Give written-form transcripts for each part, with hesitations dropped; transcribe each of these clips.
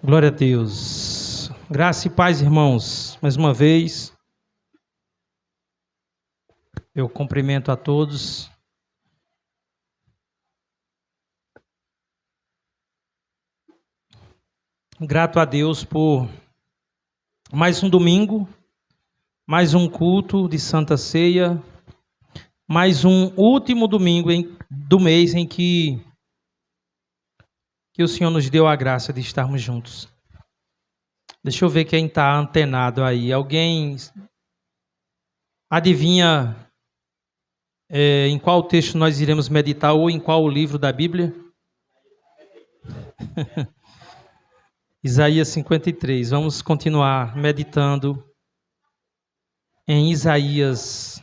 Glória a Deus. Graça e paz, irmãos. Mais uma vez, eu cumprimento a todos. Grato a Deus por mais um domingo, mais um culto de Santa Ceia, mais um último domingo do mês em que o Senhor nos deu a graça de estarmos juntos. Deixa eu ver quem está antenado aí. Alguém adivinha em qual texto nós iremos meditar ou em qual livro da Bíblia? Isaías 53. Vamos continuar meditando em Isaías.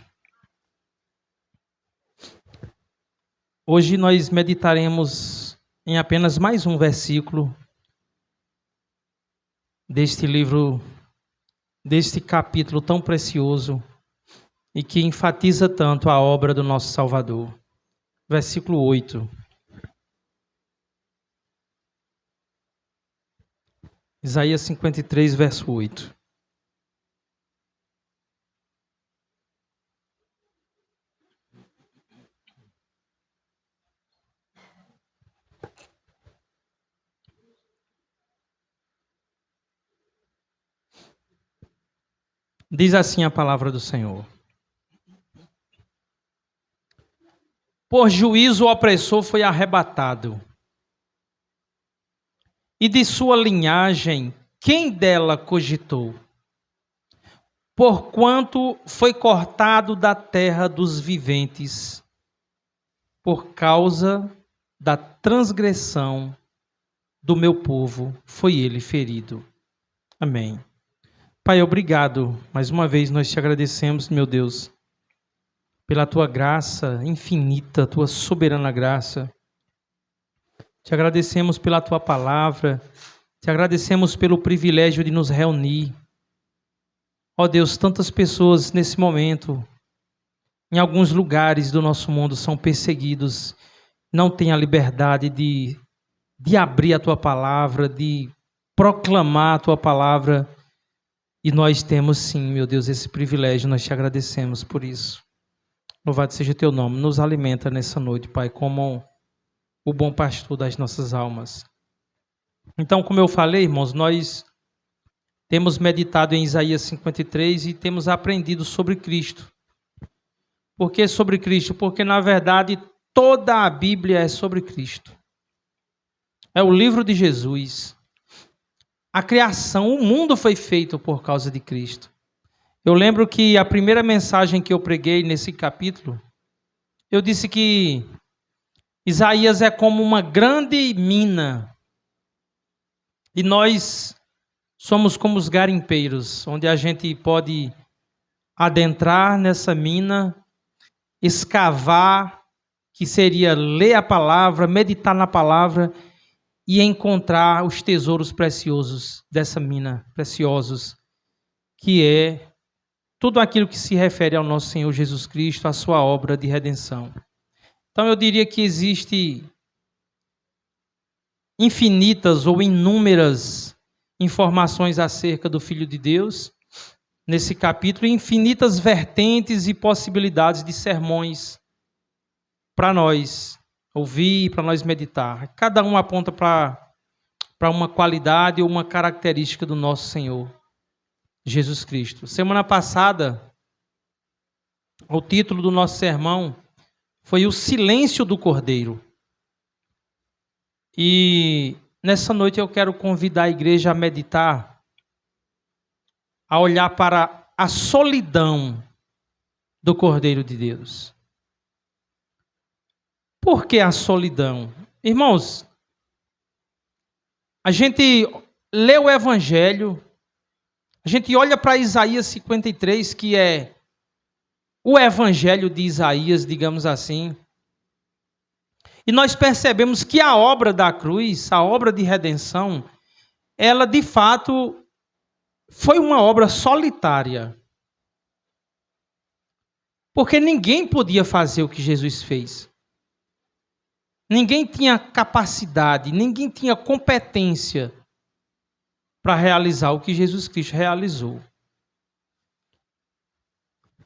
Hoje nós meditaremos em apenas mais um versículo deste livro, deste capítulo tão precioso e que enfatiza tanto a obra do nosso Salvador. Versículo 8. Isaías 53, verso 8. Diz assim a palavra do Senhor. Por juízo o opressor foi arrebatado, e de sua linhagem, quem dela cogitou? Porquanto foi cortado da terra dos viventes, por causa da transgressão do meu povo, foi ele ferido. Amém. Pai, obrigado. Mais uma vez nós te agradecemos, meu Deus, pela tua graça infinita, tua soberana graça. Te agradecemos pela tua palavra, te agradecemos pelo privilégio de nos reunir. Ó Deus, tantas pessoas nesse momento, em alguns lugares do nosso mundo, são perseguidos, não têm a liberdade de abrir a tua palavra, de proclamar a tua palavra. E nós temos sim, meu Deus, esse privilégio, nós te agradecemos por isso. Louvado seja teu nome, nos alimenta nessa noite, Pai, como o bom pastor das nossas almas. Então, como eu falei, irmãos, nós temos meditado em Isaías 53 e temos aprendido sobre Cristo. Por que sobre Cristo? Porque, na verdade, toda a Bíblia é sobre Cristo. É o livro de Jesus. A criação, o mundo foi feito por causa de Cristo. Eu lembro que a primeira mensagem que eu preguei nesse capítulo, eu disse que Isaías é como uma grande mina. E nós somos como os garimpeiros, onde a gente pode adentrar nessa mina, escavar, que seria ler a palavra, meditar na palavra e encontrar os tesouros preciosos dessa mina, preciosos, que é tudo aquilo que se refere ao nosso Senhor Jesus Cristo, a sua obra de redenção. Então eu diria que existe infinitas ou inúmeras informações acerca do Filho de Deus, nesse capítulo, infinitas vertentes e possibilidades de sermões para nós ouvir, para nós meditar. Cada um aponta para uma qualidade ou uma característica do nosso Senhor Jesus Cristo. Semana passada, o título do nosso sermão foi O Silêncio do Cordeiro. E nessa noite eu quero convidar a igreja a meditar, a olhar para a solidão do Cordeiro de Deus. Por que a solidão? Irmãos, a gente lê o Evangelho, a gente olha para Isaías 53, que é o Evangelho de Isaías, digamos assim, e nós percebemos que a obra da cruz, a obra de redenção, ela de fato foi uma obra solitária. Porque ninguém podia fazer o que Jesus fez. Ninguém tinha capacidade, ninguém tinha competência para realizar o que Jesus Cristo realizou.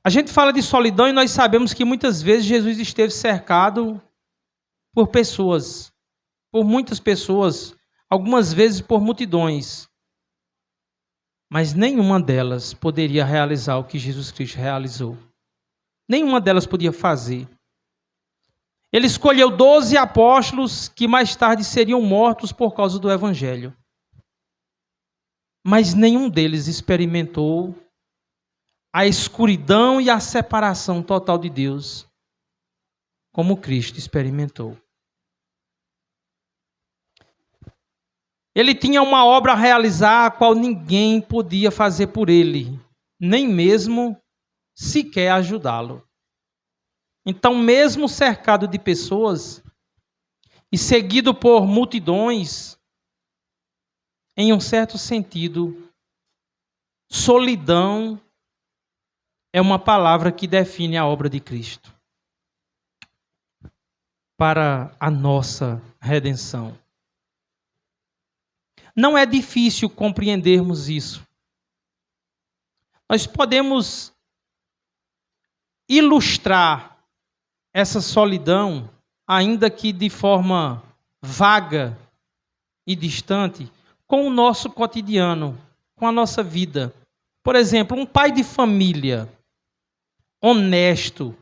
A gente fala de solidão e nós sabemos que muitas vezes Jesus esteve cercado por pessoas, por muitas pessoas, algumas vezes por multidões. Mas nenhuma delas poderia realizar o que Jesus Cristo realizou. Nenhuma delas podia fazer. Ele escolheu 12 apóstolos que mais tarde seriam mortos por causa do Evangelho. Mas nenhum deles experimentou a escuridão e a separação total de Deus, como Cristo experimentou. Ele tinha uma obra a realizar a qual ninguém podia fazer por ele, nem mesmo sequer ajudá-lo. Então, mesmo cercado de pessoas e seguido por multidões, em um certo sentido, solidão é uma palavra que define a obra de Cristo para a nossa redenção. Não é difícil compreendermos isso. Nós podemos ilustrar essa solidão, ainda que de forma vaga e distante, com o nosso cotidiano, com a nossa vida. Por exemplo, um pai de família honesto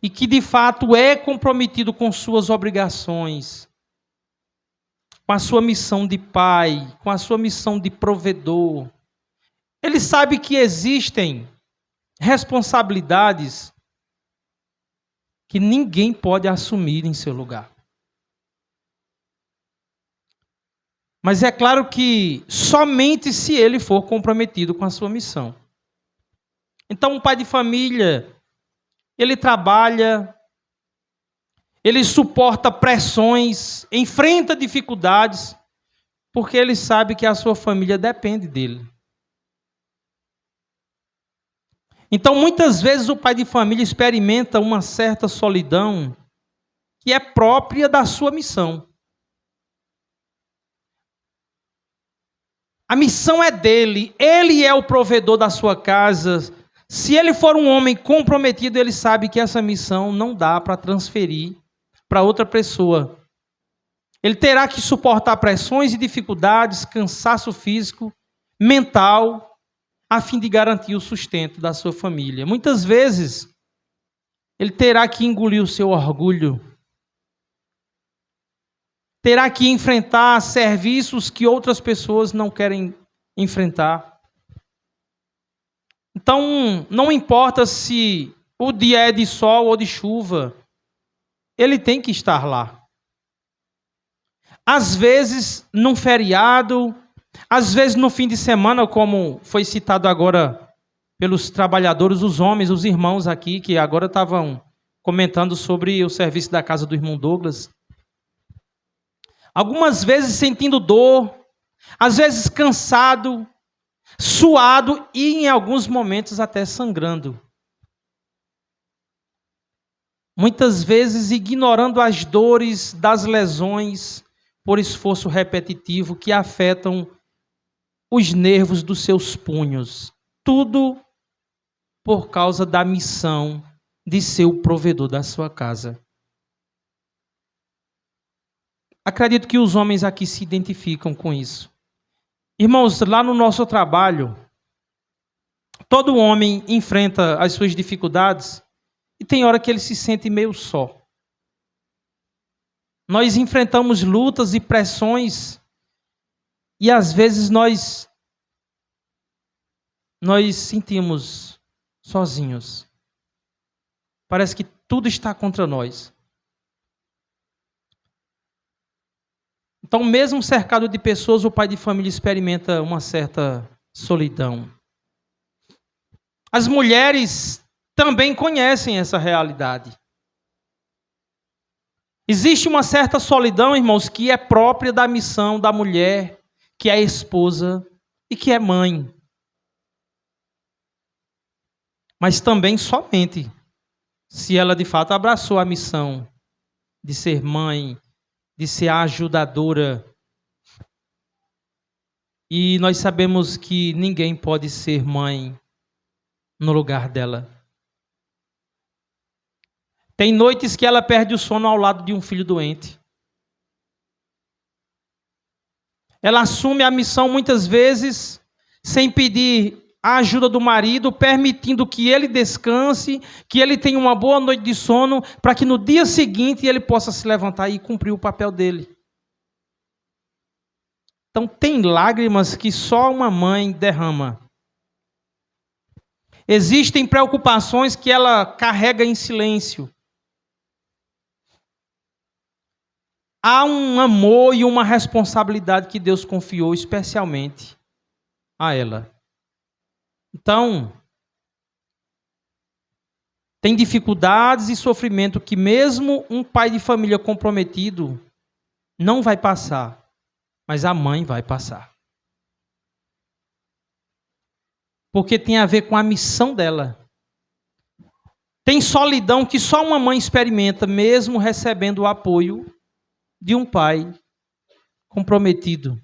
e que de fato é comprometido com suas obrigações, com a sua missão de pai, com a sua missão de provedor. Ele sabe que existem responsabilidades que ninguém pode assumir em seu lugar. Mas é claro que somente se ele for comprometido com a sua missão. Então, um pai de família, ele trabalha, ele suporta pressões, enfrenta dificuldades, porque ele sabe que a sua família depende dele. Então, muitas vezes o pai de família experimenta uma certa solidão que é própria da sua missão. A missão é dele, ele é o provedor da sua casa. Se ele for um homem comprometido, ele sabe que essa missão não dá para transferir para outra pessoa. Ele terá que suportar pressões e dificuldades, cansaço físico, mental, a fim de garantir o sustento da sua família. Muitas vezes, ele terá que engolir o seu orgulho, terá que enfrentar serviços que outras pessoas não querem enfrentar. Então, não importa se o dia é de sol ou de chuva, ele tem que estar lá. Às vezes, num feriado, às vezes no fim de semana, como foi citado agora pelos trabalhadores, os homens, os irmãos aqui, que agora estavam comentando sobre o serviço da casa do irmão Douglas. Algumas vezes sentindo dor, às vezes cansado, suado e em alguns momentos até sangrando. Muitas vezes ignorando as dores das lesões por esforço repetitivo que afetam os nervos dos seus punhos. Tudo por causa da missão de ser o provedor da sua casa. Acredito que os homens aqui se identificam com isso. Irmãos, lá no nosso trabalho, todo homem enfrenta as suas dificuldades e tem hora que ele se sente meio só. Nós enfrentamos lutas e pressões e às vezes nós sentimos sozinhos. Parece que tudo está contra nós. Então, mesmo cercado de pessoas, o pai de família experimenta uma certa solidão. As mulheres também conhecem essa realidade. Existe uma certa solidão, irmãos, que é própria da missão da mulher, que é esposa e que é mãe. Mas também somente se ela de fato abraçou a missão de ser mãe, de ser a ajudadora. E nós sabemos que ninguém pode ser mãe no lugar dela. Tem noites que ela perde o sono ao lado de um filho doente. Ela assume a missão muitas vezes sem pedir a ajuda do marido, permitindo que ele descanse, que ele tenha uma boa noite de sono, para que no dia seguinte ele possa se levantar e cumprir o papel dele. Então tem lágrimas que só uma mãe derrama. Existem preocupações que ela carrega em silêncio. Há um amor e uma responsabilidade que Deus confiou especialmente a ela. Então, tem dificuldades e sofrimento que mesmo um pai de família comprometido não vai passar, mas a mãe vai passar. Porque tem a ver com a missão dela. Tem solidão que só uma mãe experimenta, mesmo recebendo o apoio de um pai comprometido.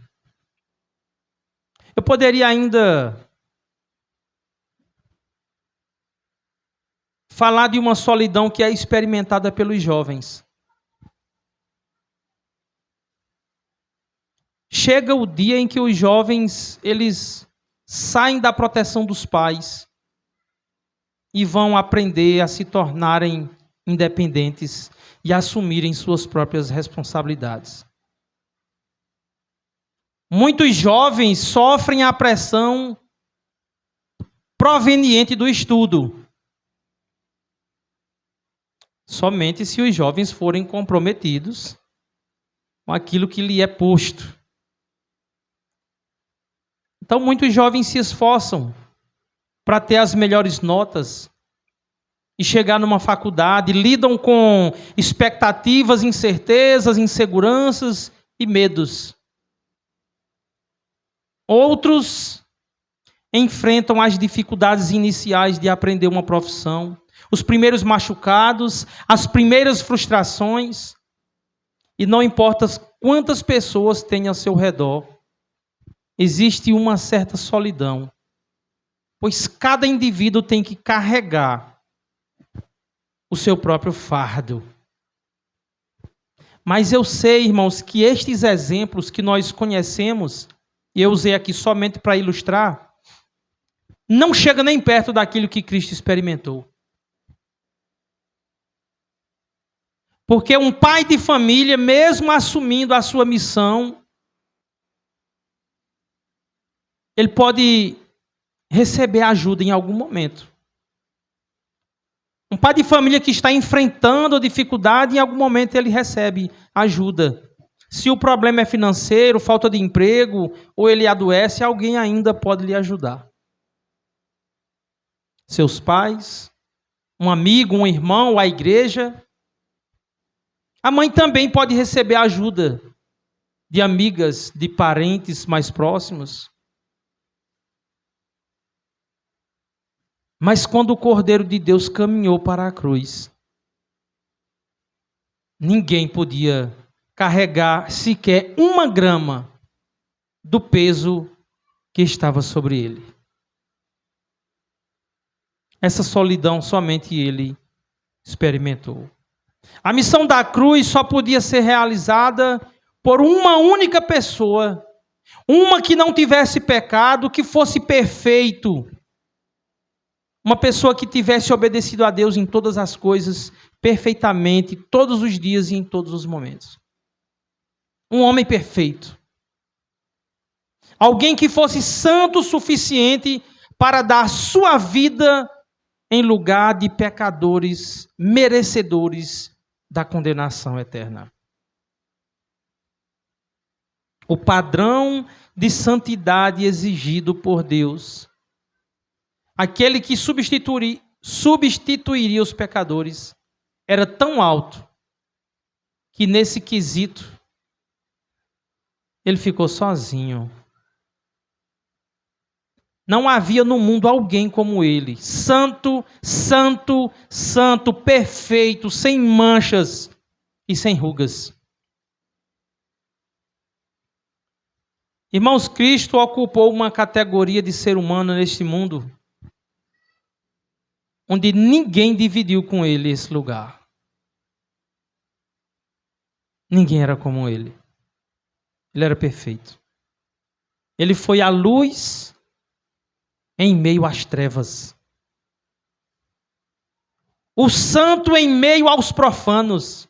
Eu poderia ainda falar de uma solidão que é experimentada pelos jovens. Chega o dia em que os jovens, eles saem da proteção dos pais e vão aprender a se tornarem independentes e assumirem suas próprias responsabilidades. Muitos jovens sofrem a pressão proveniente do estudo. Somente se os jovens forem comprometidos com aquilo que lhe é posto. Então, muitos jovens se esforçam para ter as melhores notas e chegar numa faculdade, lidam com expectativas, incertezas, inseguranças e medos. Outros enfrentam as dificuldades iniciais de aprender uma profissão, os primeiros machucados, as primeiras frustrações, e não importa quantas pessoas tem ao seu redor, existe uma certa solidão, pois cada indivíduo tem que carregar o seu próprio fardo. Mas eu sei, irmãos, que estes exemplos que nós conhecemos, e eu usei aqui somente para ilustrar, não chega nem perto daquilo que Cristo experimentou. Porque um pai de família, mesmo assumindo a sua missão, ele pode receber ajuda em algum momento. Um pai de família que está enfrentando a dificuldade, em algum momento ele recebe ajuda. Se o problema é financeiro, falta de emprego, ou ele adoece, alguém ainda pode lhe ajudar. Seus pais, um amigo, um irmão, a igreja. A mãe também pode receber ajuda de amigas, de parentes mais próximos. Mas quando o Cordeiro de Deus caminhou para a cruz, ninguém podia carregar sequer 1 grama do peso que estava sobre ele. Essa solidão somente ele experimentou. A missão da cruz só podia ser realizada por uma única pessoa, uma que não tivesse pecado, que fosse perfeito. Uma pessoa que tivesse obedecido a Deus em todas as coisas, perfeitamente, todos os dias e em todos os momentos. Um homem perfeito. Alguém que fosse santo o suficiente para dar sua vida em lugar de pecadores merecedores da condenação eterna. O padrão de santidade exigido por Deus, aquele que substituiria os pecadores, era tão alto que nesse quesito ele ficou sozinho. Não havia no mundo alguém como ele, santo, santo, santo, perfeito, sem manchas e sem rugas. Irmãos, Cristo ocupou uma categoria de ser humano neste mundo onde ninguém dividiu com ele esse lugar. Ninguém era como ele. Ele era perfeito. Ele foi a luz em meio às trevas. O santo em meio aos profanos.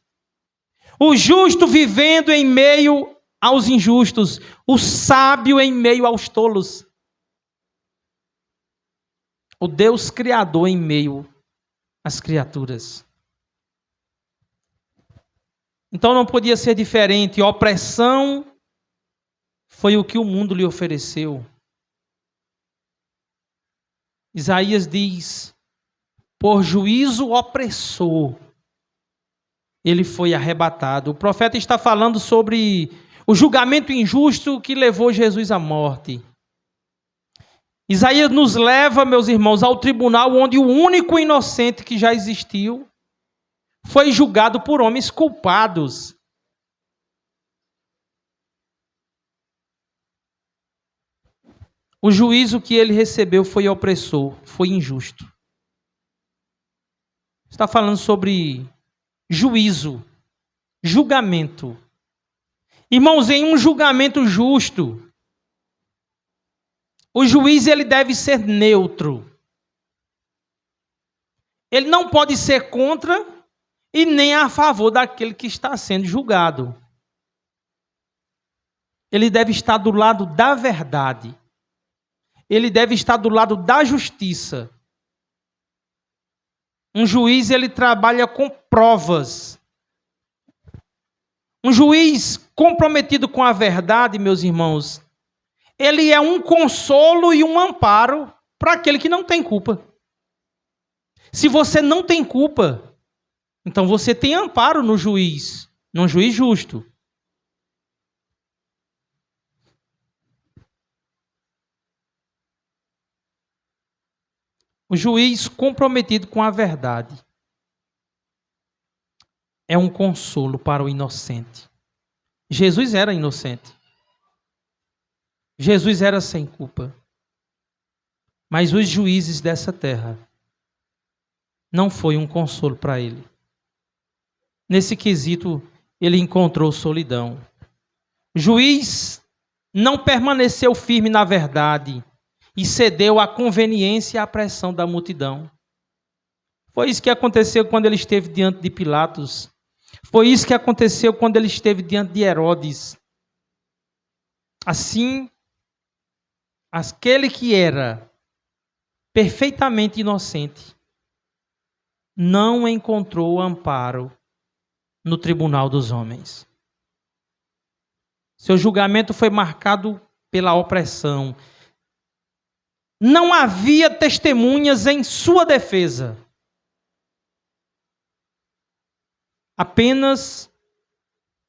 O justo vivendo em meio aos injustos. O sábio em meio aos tolos. O Deus Criador em meio às criaturas. Então não podia ser diferente. Opressão foi o que o mundo lhe ofereceu. Isaías diz: por juízo opressor, ele foi arrebatado. O profeta está falando sobre o julgamento injusto que levou Jesus à morte. Isaías nos leva, meus irmãos, ao tribunal onde o único inocente que já existiu foi julgado por homens culpados. O juízo que ele recebeu foi opressor, foi injusto. Está falando sobre juízo, julgamento. Irmãos, em um julgamento justo, o juiz ele deve ser neutro. Ele não pode ser contra e nem a favor daquele que está sendo julgado. Ele deve estar do lado da verdade. Ele deve estar do lado da justiça. Um juiz, ele trabalha com provas. Um juiz comprometido com a verdade, meus irmãos, ele é um consolo e um amparo para aquele que não tem culpa. Se você não tem culpa, então você tem amparo no juiz, num juiz justo. O juiz comprometido com a verdade é um consolo para o inocente. Jesus era inocente. Jesus era sem culpa. Mas os juízes dessa terra não foi um consolo para ele. Nesse quesito, ele encontrou solidão. O juiz não permaneceu firme na verdade e cedeu à conveniência e à pressão da multidão. Foi isso que aconteceu quando ele esteve diante de Pilatos. Foi isso que aconteceu quando ele esteve diante de Herodes. Assim, aquele que era perfeitamente inocente não encontrou amparo no tribunal dos homens. Seu julgamento foi marcado pela opressão. Não havia testemunhas em sua defesa. Apenas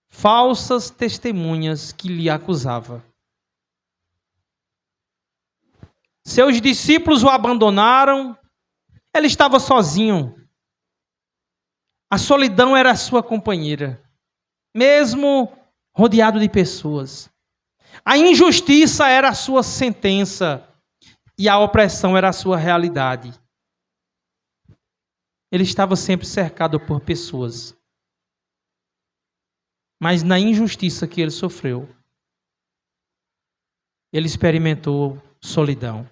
falsas testemunhas que lhe acusavam. Seus discípulos o abandonaram. Ele estava sozinho. A solidão era a sua companheira, mesmo rodeado de pessoas. A injustiça era a sua sentença e a opressão era a sua realidade. Ele estava sempre cercado por pessoas. Mas na injustiça que ele sofreu, ele experimentou solidão.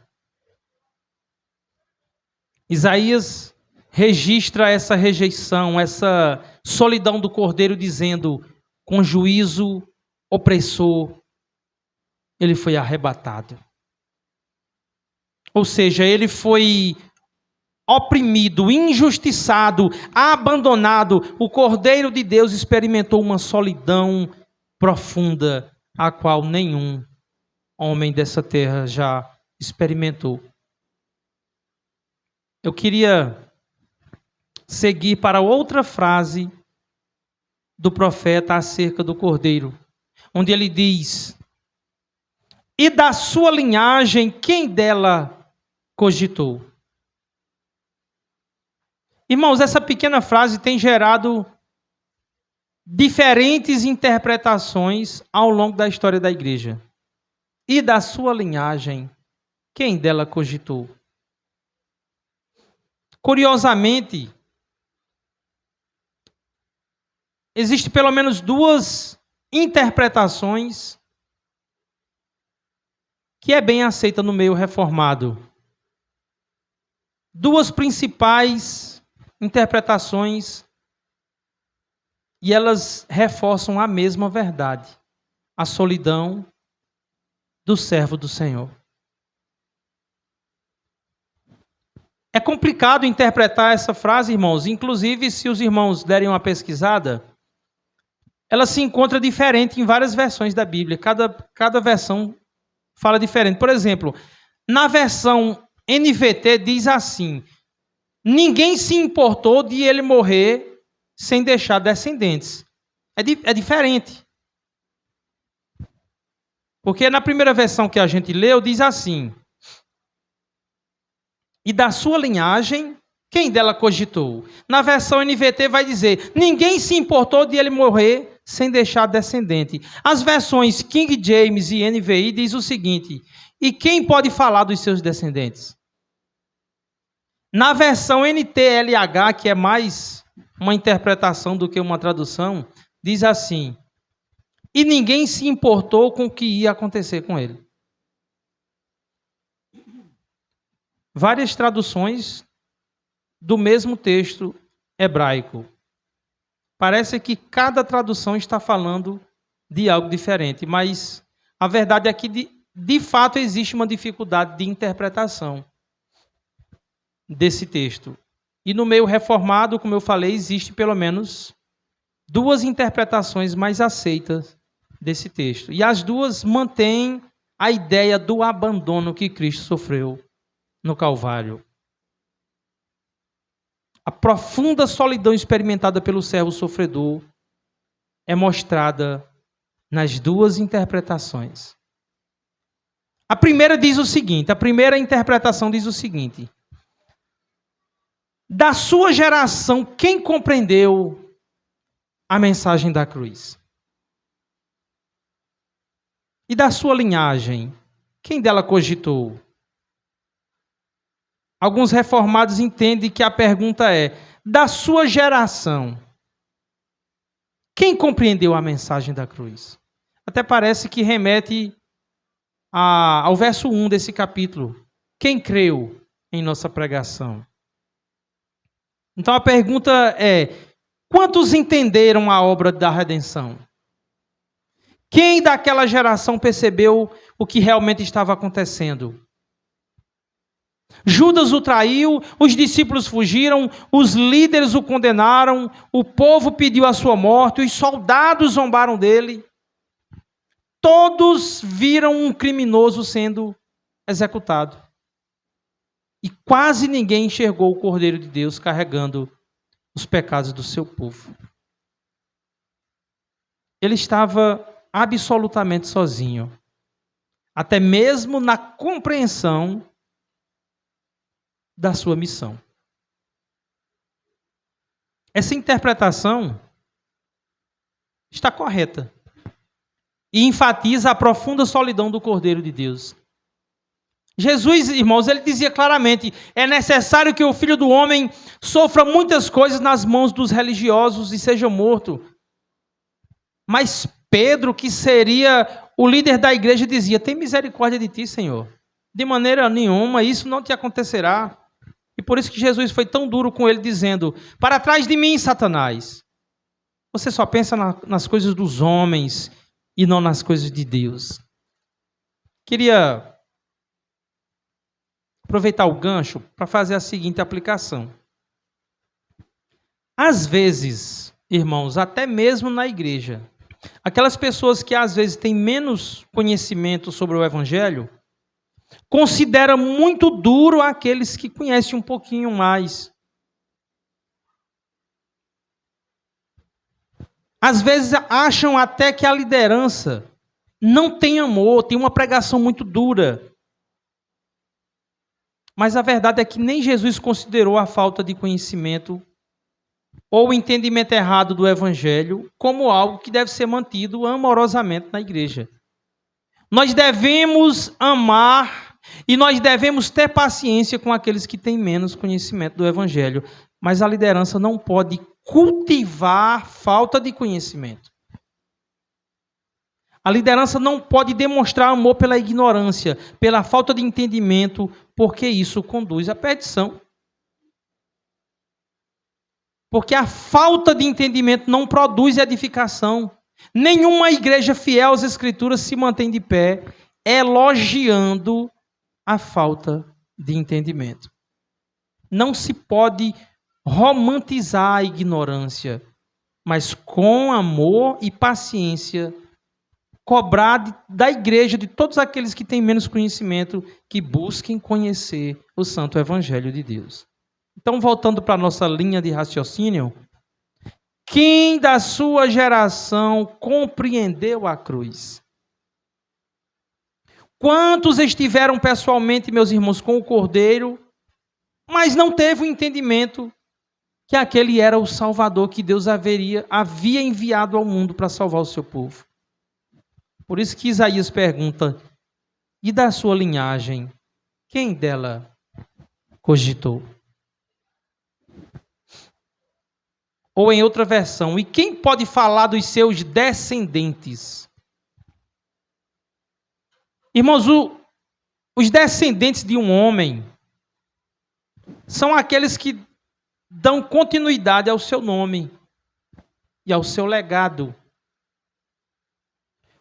Isaías registra essa rejeição, essa solidão do Cordeiro, dizendo: com juízo opressor, ele foi arrebatado. Ou seja, ele foi oprimido, injustiçado, abandonado. O Cordeiro de Deus experimentou uma solidão profunda, a qual nenhum homem dessa terra já experimentou. Eu queria seguir para outra frase do profeta acerca do Cordeiro, onde ele diz: e da sua linhagem, quem dela cogitou? Irmãos, essa pequena frase tem gerado diferentes interpretações ao longo da história da igreja. E da sua linhagem, quem dela cogitou? Curiosamente, existem pelo menos duas interpretações que é bem aceita no meio reformado. Duas principais interpretações e elas reforçam a mesma verdade: a solidão do servo do Senhor. É complicado interpretar essa frase, irmãos. Inclusive, se os irmãos derem uma pesquisada, ela se encontra diferente em várias versões da Bíblia. Cada versão fala diferente. Por exemplo, na versão NVT diz assim: ninguém se importou de ele morrer sem deixar descendentes. É diferente. Porque na primeira versão que a gente leu, diz assim: e da sua linhagem, quem dela cogitou? Na versão NVT vai dizer: ninguém se importou de ele morrer sem deixar descendente. As versões King James e NVI diz o seguinte: e quem pode falar dos seus descendentes? Na versão NTLH, que é mais uma interpretação do que uma tradução, diz assim: e ninguém se importou com o que ia acontecer com ele. Várias traduções do mesmo texto hebraico. Parece que cada tradução está falando de algo diferente, mas a verdade é que, de fato, existe uma dificuldade de interpretação desse texto. E no meio reformado, como eu falei, existe pelo menos duas interpretações mais aceitas desse texto. E as duas mantêm a ideia do abandono que Cristo sofreu no Calvário. A profunda solidão experimentada pelo servo sofredor é mostrada nas duas interpretações. A primeira diz o seguinte, a primeira interpretação diz o seguinte: da sua geração, quem compreendeu a mensagem da cruz? E da sua linhagem, quem dela cogitou? Alguns reformados entendem que a pergunta é: da sua geração, quem compreendeu a mensagem da cruz? Até parece que remete ao verso 1 desse capítulo. Quem creu em nossa pregação? Então a pergunta é: quantos entenderam a obra da redenção? Quem daquela geração percebeu o que realmente estava acontecendo? Judas o traiu, os discípulos fugiram, os líderes o condenaram, o povo pediu a sua morte, os soldados zombaram dele. Todos viram um criminoso sendo executado. E quase ninguém enxergou o Cordeiro de Deus carregando os pecados do seu povo. Ele estava absolutamente sozinho, até mesmo na compreensão da sua missão. Essa interpretação está correta e enfatiza a profunda solidão do Cordeiro de Deus. Jesus, irmãos, ele dizia claramente: é necessário que o Filho do Homem sofra muitas coisas nas mãos dos religiosos e seja morto. Mas Pedro, que seria o líder da igreja, dizia: tem misericórdia de ti, Senhor. De maneira nenhuma, isso não te acontecerá. E por isso que Jesus foi tão duro com ele, dizendo: para trás de mim, Satanás. Você só pensa nas coisas dos homens e não nas coisas de Deus. Queria aproveitar o gancho para fazer a seguinte aplicação. Às vezes, irmãos, até mesmo na igreja, aquelas pessoas que às vezes têm menos conhecimento sobre o Evangelho, considera muito duro aqueles que conhecem um pouquinho mais. Às vezes acham até que a liderança não tem amor, tem uma pregação muito dura. Mas a verdade é que nem Jesus considerou a falta de conhecimento ou o entendimento errado do Evangelho como algo que deve ser mantido amorosamente na igreja. Nós devemos amar e nós devemos ter paciência com aqueles que têm menos conhecimento do Evangelho. Mas a liderança não pode cultivar falta de conhecimento. A liderança não pode demonstrar amor pela ignorância, pela falta de entendimento, porque isso conduz à perdição. Porque a falta de entendimento não produz edificação. Nenhuma igreja fiel às Escrituras se mantém de pé, elogiando a falta de entendimento. Não se pode romantizar a ignorância, mas com amor e paciência, cobrar da igreja, de todos aqueles que têm menos conhecimento, que busquem conhecer o Santo Evangelho de Deus. Então, voltando para a nossa linha de raciocínio, quem da sua geração compreendeu a cruz? Quantos estiveram pessoalmente, meus irmãos, com o Cordeiro, mas não teve o entendimento que aquele era o Salvador que Deus havia enviado ao mundo para salvar o seu povo? Por isso que Isaías pergunta, e da sua linhagem, quem dela cogitou? Ou em outra versão, e quem pode falar dos seus descendentes? Irmãos, os descendentes de um homem são aqueles que dão continuidade ao seu nome e ao seu legado.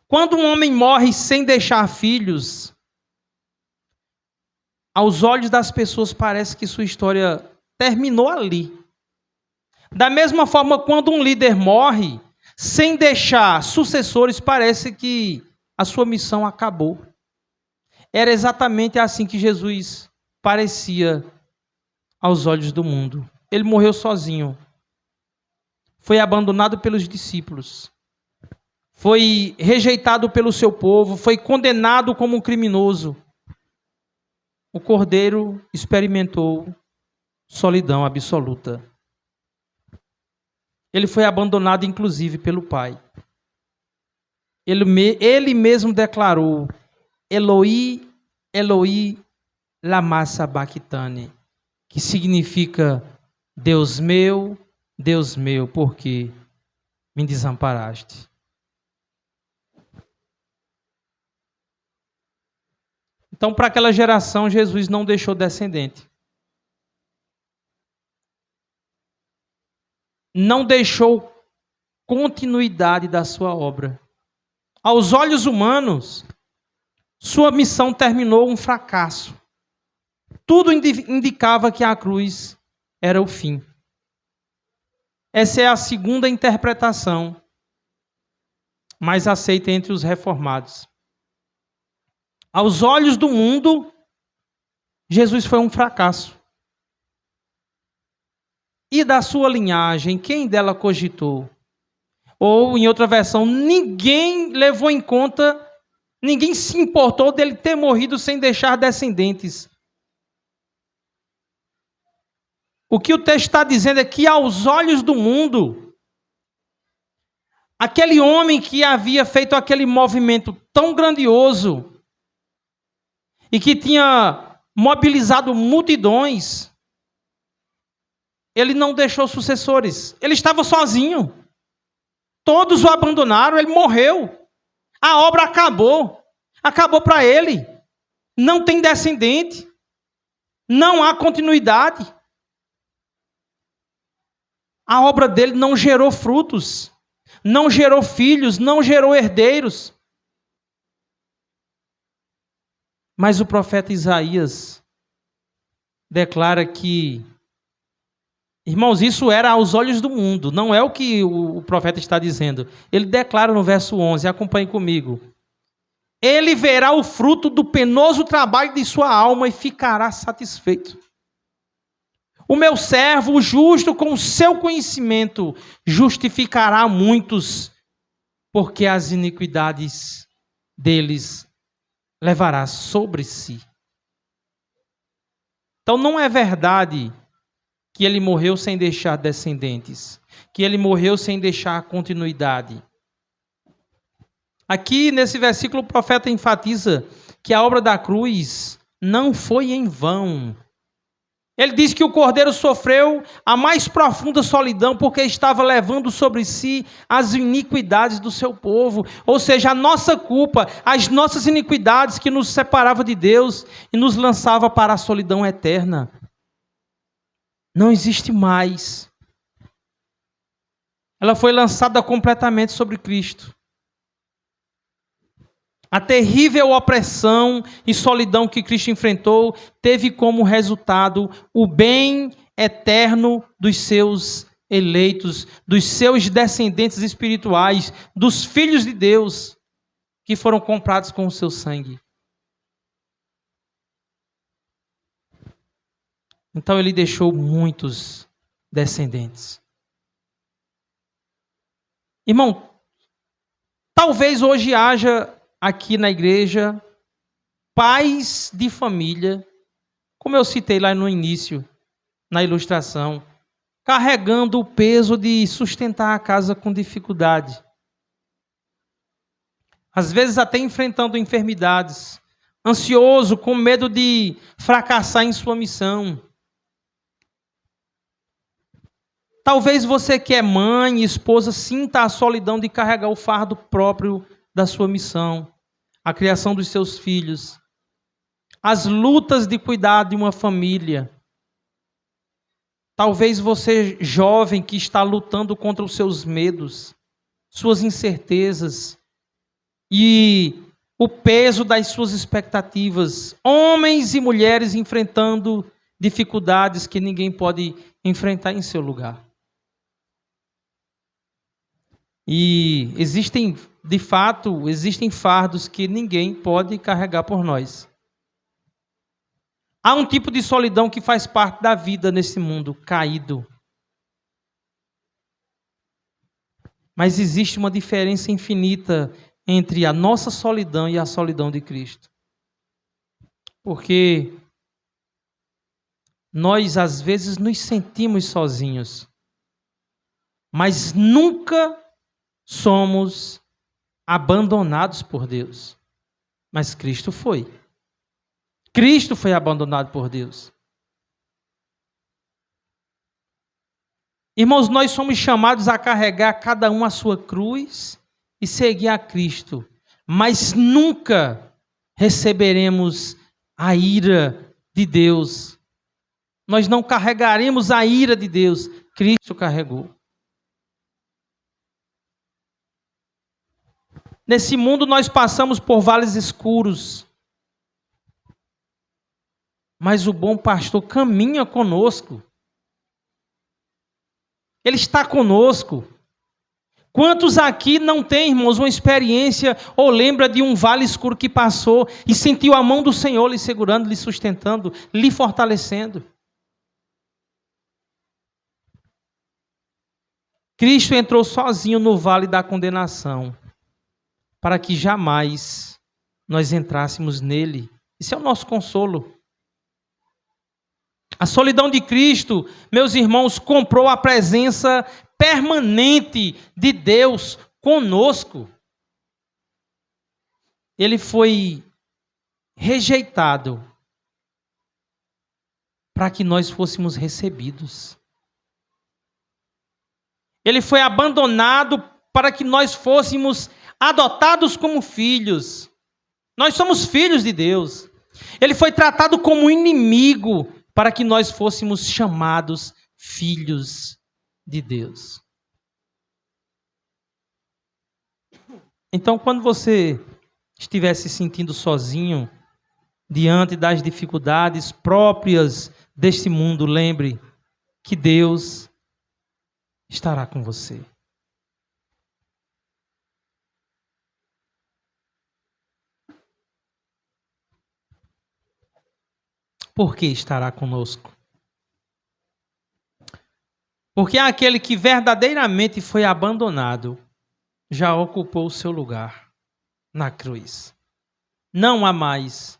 Quando um homem morre sem deixar filhos, aos olhos das pessoas parece que sua história terminou ali. Da mesma forma, quando um líder morre sem deixar sucessores, parece que a sua missão acabou. Era exatamente assim que Jesus parecia aos olhos do mundo. Ele morreu sozinho. Foi abandonado pelos discípulos. Foi rejeitado pelo seu povo. Foi condenado como um criminoso. O Cordeiro experimentou solidão absoluta. Ele foi abandonado, inclusive, pelo Pai. Ele mesmo declarou, Eloi, Eloi, lama sabachthani, que significa, Deus meu, por que me desamparaste? Então, para aquela geração, Jesus não deixou descendente. Não deixou continuidade da sua obra. Aos olhos humanos, sua missão terminou um fracasso. Tudo indicava que a cruz era o fim. Essa é a segunda interpretação mais aceita entre os reformados. Aos olhos do mundo, Jesus foi um fracasso. E da sua linhagem, quem dela cogitou? Ou, em outra versão, ninguém levou em conta, ninguém se importou dele ter morrido sem deixar descendentes. O que o texto está dizendo é que, aos olhos do mundo, aquele homem que havia feito aquele movimento tão grandioso e que tinha mobilizado multidões, ele não deixou sucessores. Ele estava sozinho. Todos o abandonaram, ele morreu. A obra acabou. Acabou para ele. Não tem descendente. Não há continuidade. A obra dele não gerou frutos. Não gerou filhos, não gerou herdeiros. Mas o profeta Isaías declara que, irmãos, isso era aos olhos do mundo, não é o que o profeta está dizendo. Ele declara no verso 11, acompanhe comigo. Ele verá o fruto do penoso trabalho de sua alma e ficará satisfeito. O meu servo, o justo, com o seu conhecimento, justificará muitos, porque as iniquidades deles levará sobre si. Então não é verdade que ele morreu sem deixar descendentes, que ele morreu sem deixar continuidade. Aqui nesse versículo o profeta enfatiza que a obra da cruz não foi em vão. Ele diz que o Cordeiro sofreu a mais profunda solidão porque estava levando sobre si as iniquidades do seu povo. Ou seja, a nossa culpa, as nossas iniquidades que nos separavam de Deus e nos lançava para a solidão eterna. Não existe mais. Ela foi lançada completamente sobre Cristo. A terrível opressão e solidão que Cristo enfrentou teve como resultado o bem eterno dos seus eleitos, dos seus descendentes espirituais, dos filhos de Deus, que foram comprados com o seu sangue. Então ele deixou muitos descendentes. Irmão, talvez hoje haja aqui na igreja pais de família, como eu citei lá no início, na ilustração, carregando o peso de sustentar a casa com dificuldade. Às vezes até enfrentando enfermidades, ansioso, com medo de fracassar em sua missão. Talvez você que é mãe e esposa sinta a solidão de carregar o fardo próprio da sua missão, a criação dos seus filhos, as lutas de cuidar de uma família. Talvez você, jovem, que está lutando contra os seus medos, suas incertezas e o peso das suas expectativas. Homens e mulheres enfrentando dificuldades que ninguém pode enfrentar em seu lugar. E existem, de fato, existem fardos que ninguém pode carregar por nós. Há um tipo de solidão que faz parte da vida nesse mundo caído. Mas existe uma diferença infinita entre a nossa solidão e a solidão de Cristo. Porque nós, às vezes, nos sentimos sozinhos, mas nunca somos abandonados por Deus. Mas Cristo foi. Cristo foi abandonado por Deus. Irmãos, nós somos chamados a carregar cada um a sua cruz e seguir a Cristo. Mas nunca receberemos a ira de Deus. Nós não carregaremos a ira de Deus. Cristo carregou. Nesse mundo nós passamos por vales escuros. Mas o bom pastor caminha conosco. Ele está conosco. Quantos aqui não têm, irmãos, uma experiência ou lembra de um vale escuro que passou e sentiu a mão do Senhor lhe segurando, lhe sustentando, lhe fortalecendo? Cristo entrou sozinho no vale da condenação, para que jamais nós entrássemos nele. Isso é o nosso consolo. A solidão de Cristo, meus irmãos, comprou a presença permanente de Deus conosco. Ele foi rejeitado para que nós fôssemos recebidos. Ele foi abandonado para que nós fôssemos adotados como filhos. Nós somos filhos de Deus. Ele foi tratado como inimigo para que nós fôssemos chamados filhos de Deus. Então, quando você estiver se sentindo sozinho, diante das dificuldades próprias deste mundo, lembre que Deus estará com você. Por que estará conosco? Porque aquele que verdadeiramente foi abandonado já ocupou o seu lugar na cruz. Não há mais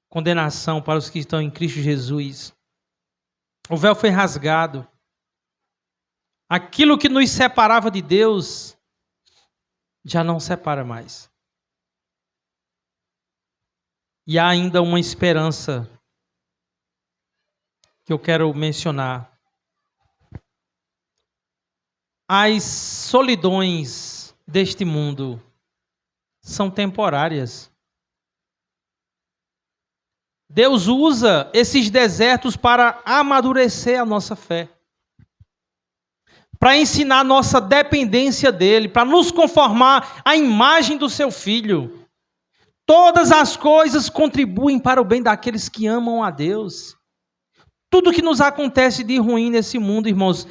condenação para os que estão em Cristo Jesus. O véu foi rasgado. Aquilo que nos separava de Deus já não separa mais. E há ainda uma esperança que eu quero mencionar. As solidões deste mundo são temporárias. Deus usa esses desertos para amadurecer a nossa fé, para ensinar a nossa dependência dele, para nos conformar à imagem do seu Filho. Todas as coisas contribuem para o bem daqueles que amam a Deus. Tudo que nos acontece de ruim nesse mundo, irmãos,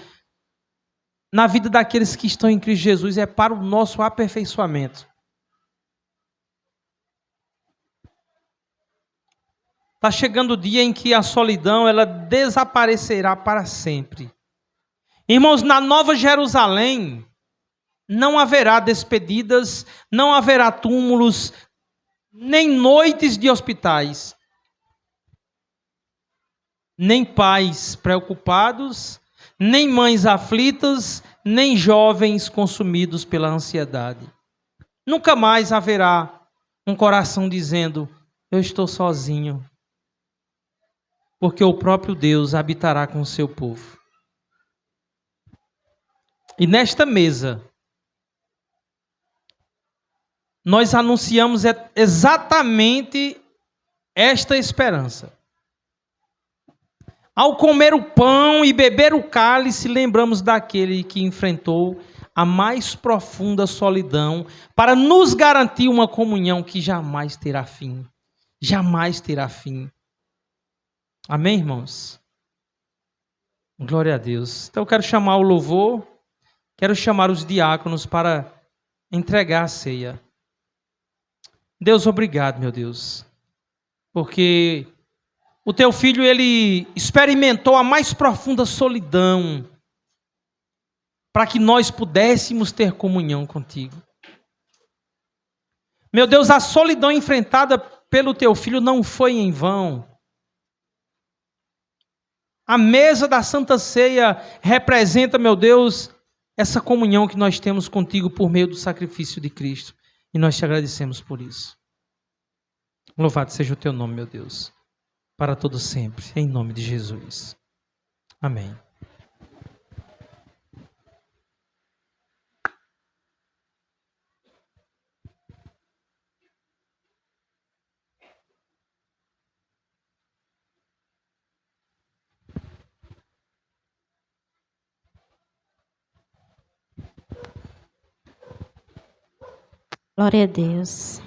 na vida daqueles que estão em Cristo Jesus, é para o nosso aperfeiçoamento. Está chegando o dia em que a solidão ela desaparecerá para sempre. Irmãos, na Nova Jerusalém não haverá despedidas, não haverá túmulos, nem noites de hospitais, nem pais preocupados, nem mães aflitas, nem jovens consumidos pela ansiedade. Nunca mais haverá um coração dizendo: eu estou sozinho, porque o próprio Deus habitará com o seu povo. E nesta mesa, nós anunciamos exatamente esta esperança. Ao comer o pão e beber o cálice, lembramos daquele que enfrentou a mais profunda solidão para nos garantir uma comunhão que jamais terá fim. Jamais terá fim. Amém, irmãos? Glória a Deus. Então eu quero chamar o louvor, quero chamar os diáconos para entregar a ceia. Deus, obrigado, meu Deus, porque o teu filho, ele experimentou a mais profunda solidão para que nós pudéssemos ter comunhão contigo. Meu Deus, a solidão enfrentada pelo teu filho não foi em vão. A mesa da Santa Ceia representa, meu Deus, essa comunhão que nós temos contigo por meio do sacrifício de Cristo. E nós te agradecemos por isso. Louvado seja o teu nome, meu Deus, para todo sempre, em nome de Jesus. Amém. Glória a Deus.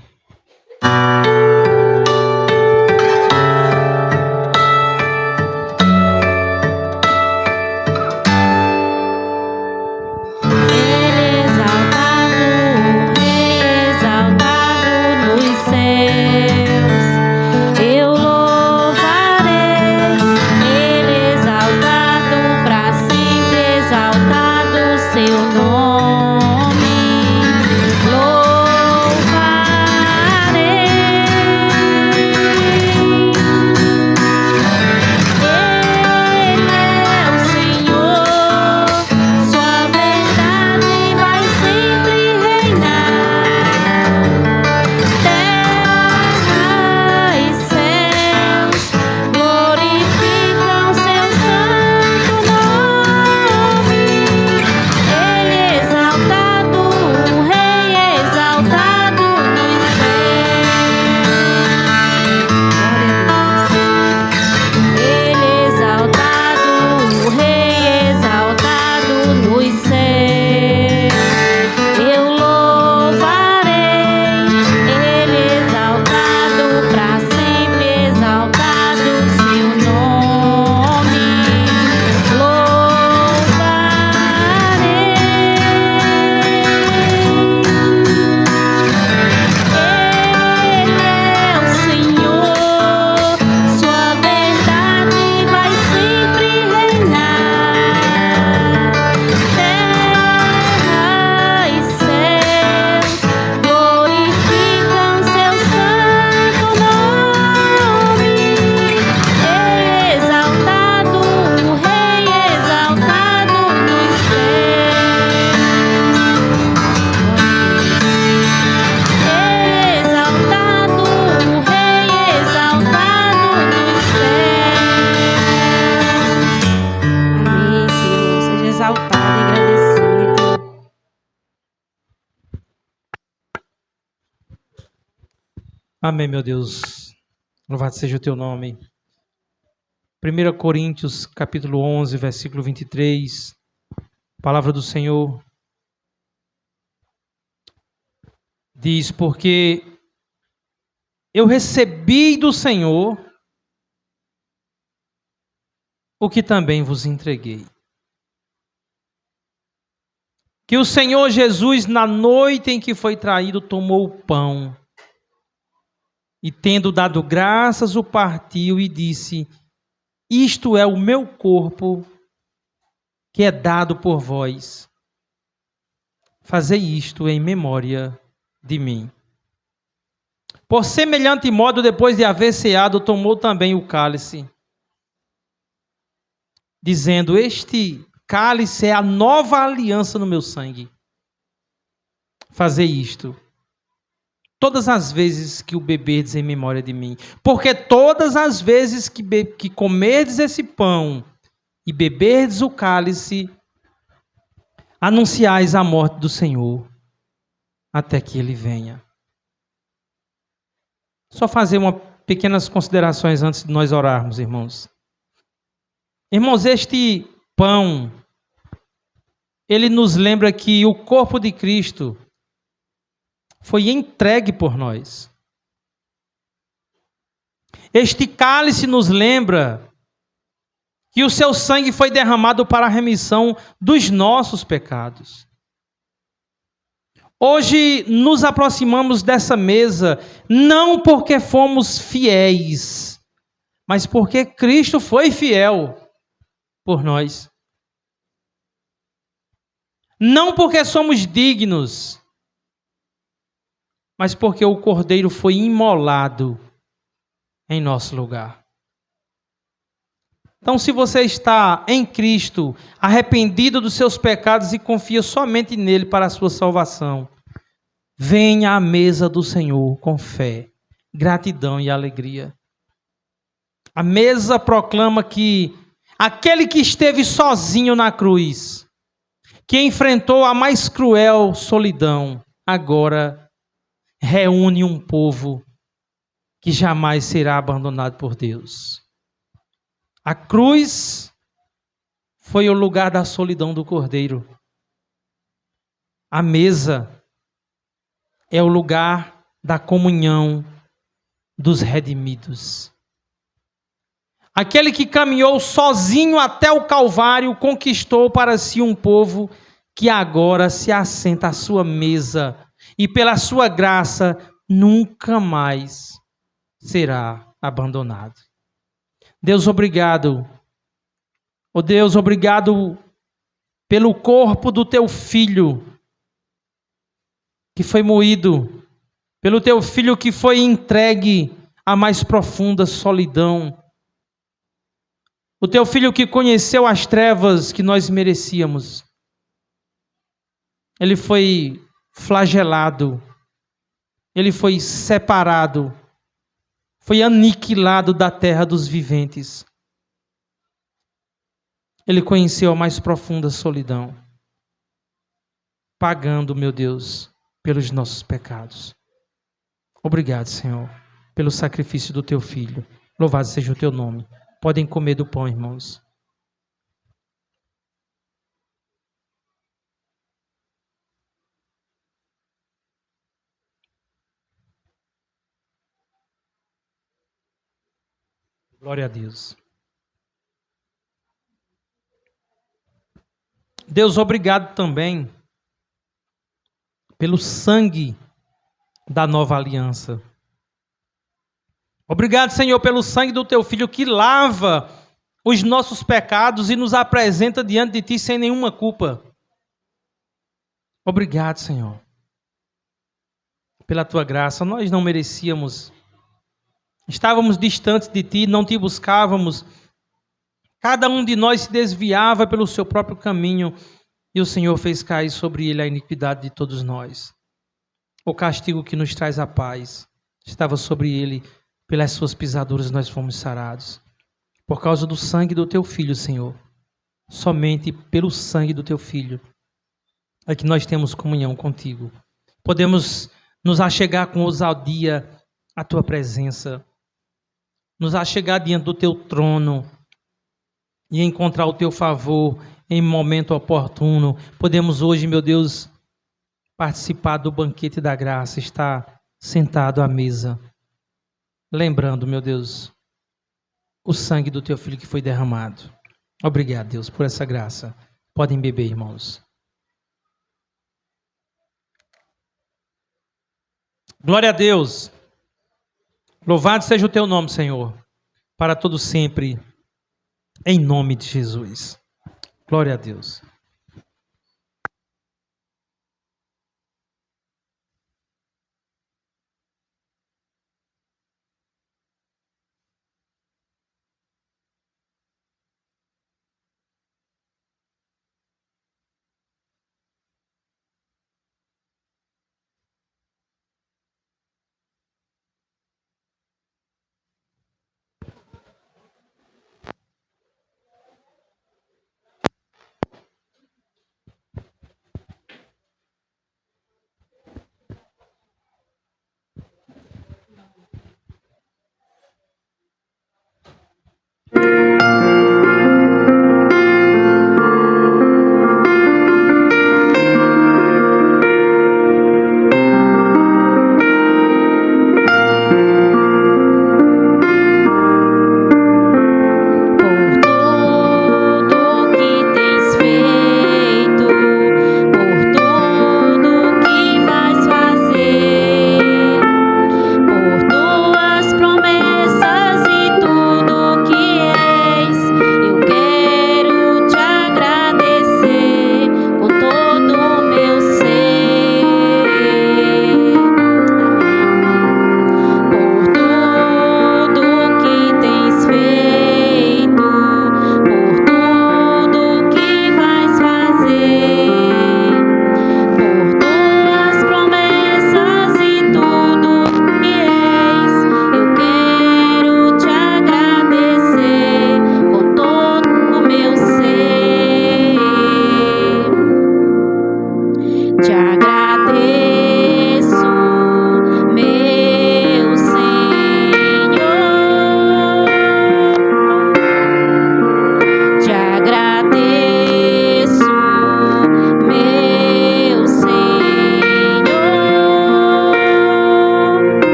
Amém, meu Deus. Louvado seja o teu nome. 1 Coríntios, capítulo 11, versículo 23. Palavra do Senhor diz: porque eu recebi do Senhor o que também vos entreguei. Que o Senhor Jesus, na noite em que foi traído, tomou o pão e, tendo dado graças, o partiu e disse: isto é o meu corpo que é dado por vós. Fazei isto em memória de mim. Por semelhante modo, depois de haver ceado, tomou também o cálice, dizendo: este cálice é a nova aliança no meu sangue. Fazei isto todas as vezes que o beberdes em memória de mim. Porque todas as vezes que comerdes esse pão e beberdes o cálice, anunciais a morte do Senhor, até que ele venha. Só fazer pequenas considerações antes de nós orarmos, irmãos. Irmãos, este pão, ele nos lembra que o corpo de Cristo foi entregue por nós. Este cálice nos lembra que o seu sangue foi derramado para a remissão dos nossos pecados. Hoje nos aproximamos dessa mesa não porque fomos fiéis, mas porque Cristo foi fiel por nós. Não porque somos dignos, mas porque o Cordeiro foi imolado em nosso lugar. Então, se você está em Cristo, arrependido dos seus pecados e confia somente nele para a sua salvação, venha à mesa do Senhor com fé, gratidão e alegria. A mesa proclama que aquele que esteve sozinho na cruz, que enfrentou a mais cruel solidão, agora reúne um povo que jamais será abandonado por Deus. A cruz foi o lugar da solidão do Cordeiro. A mesa é o lugar da comunhão dos redimidos. Aquele que caminhou sozinho até o Calvário conquistou para si um povo que agora se assenta à sua mesa e pela sua graça nunca mais será abandonado. Deus, obrigado. Oh Deus, obrigado pelo corpo do teu filho que foi moído, pelo teu filho que foi entregue à mais profunda solidão. O teu filho que conheceu as trevas que nós merecíamos. Ele foi flagelado, ele foi separado, foi aniquilado da terra dos viventes. Ele conheceu a mais profunda solidão, pagando, meu Deus, pelos nossos pecados. Obrigado, Senhor, pelo sacrifício do teu filho. Louvado seja o teu nome. Podem comer do pão, irmãos. Glória a Deus. Deus, obrigado também pelo sangue da nova aliança. Obrigado, Senhor, pelo sangue do teu filho que lava os nossos pecados e nos apresenta diante de ti sem nenhuma culpa. Obrigado, Senhor, pela tua graça. Nós não merecíamos. Estávamos distantes de ti, não te buscávamos. Cada um de nós se desviava pelo seu próprio caminho e o Senhor fez cair sobre ele a iniquidade de todos nós. O castigo que nos traz a paz estava sobre ele, pelas suas pisaduras nós fomos sarados. Por causa do sangue do teu filho, Senhor. Somente pelo sangue do teu filho é que nós temos comunhão contigo. Podemos nos achegar com ousadia a tua presença, nos achegar diante do teu trono e encontrar o teu favor em momento oportuno. Podemos hoje, meu Deus, participar do banquete da graça, estar sentado à mesa, lembrando, meu Deus, o sangue do teu filho que foi derramado. Obrigado, Deus, por essa graça. Podem beber, irmãos. Glória a Deus. Louvado seja o teu nome, Senhor, para todo sempre, em nome de Jesus. Glória a Deus.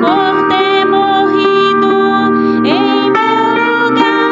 Por ter morrido em meu lugar.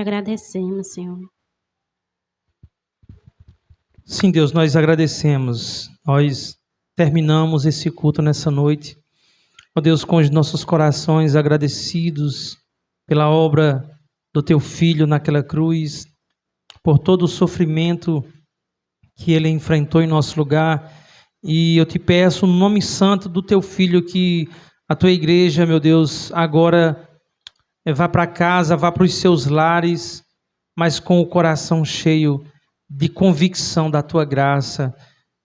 agradecemos, Senhor. Sim, Deus, nós agradecemos. Nós terminamos esse culto nessa noite. Ó Deus, com os nossos corações agradecidos pela obra do Teu Filho naquela cruz, por todo o sofrimento que Ele enfrentou em nosso lugar. E eu te peço, no nome santo do Teu Filho, que a Tua igreja, meu Deus, agora vá para casa, vá para os seus lares, mas com o coração cheio de convicção da Tua graça,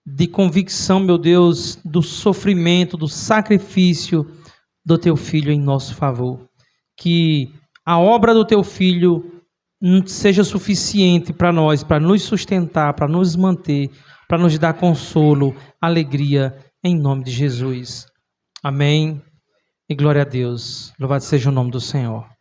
de convicção, meu Deus, do sofrimento, do sacrifício do Teu Filho em nosso favor. Que a obra do Teu Filho seja suficiente para nós, para nos sustentar, para nos manter, para nos dar consolo, alegria, em nome de Jesus. Amém. E glória a Deus. Louvado seja o nome do Senhor.